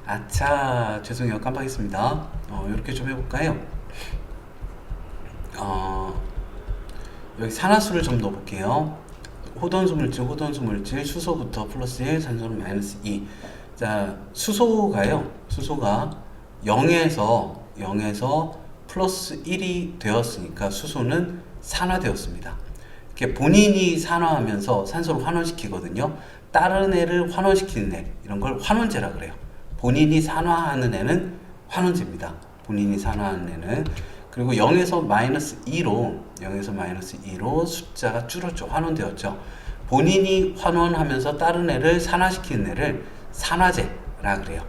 아차 죄송해요. 깜빡했습니다. 이렇게 좀 해볼까요? 여기 산화수를 좀 넣어볼게요. 호돈수 물질 수소부터 플러스 1 산소는 마이너스 2. 자, 수소가요. 수소가 0에서 플러스 1이 되었으니까 수소는 산화되었습니다. 이렇게 본인이 산화하면서 산소를 환원시키거든요. 다른 애를 환원시키는 애, 이런 걸 환원제라 그래요. 본인이 산화하는 애는 환원제입니다. 본인이 산화하는 애는. 그리고 0에서 마이너스 2로 숫자가 줄었죠. 환원되었죠. 본인이 환원하면서 다른 애를 산화시키는 애를 산화제라 그래요.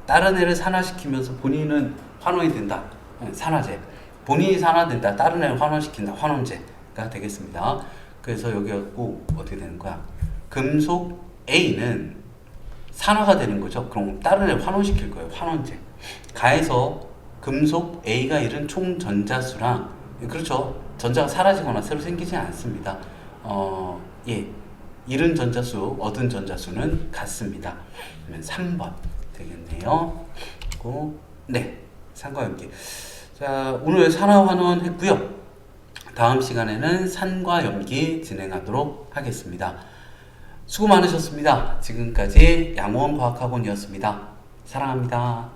다른 애를 산화시키면서 본인은 환원이 된다. 산화제. 본인이 산화된다. 다른 애를 환원시킨다. 환원제가 되겠습니다. 그래서 여기 꼭 어떻게 되는 거야? 금속 A는 산화가 되는 거죠. 그럼 다른 애를 환원시킬 거예요. 환원제. 가에서 금속 A가 잃은 총 전자수랑 그렇죠. 전자가 사라지거나 새로 생기지 않습니다. 예. 잃은 전자수, 얻은 전자수는 같습니다. 그러면 3번 되겠네요. 네. 산과 염기. 자, 오늘 산화환원 했고요. 다음 시간에는 산과 염기 진행하도록 하겠습니다. 수고 많으셨습니다. 지금까지 양호원 과학학원이었습니다. 사랑합니다.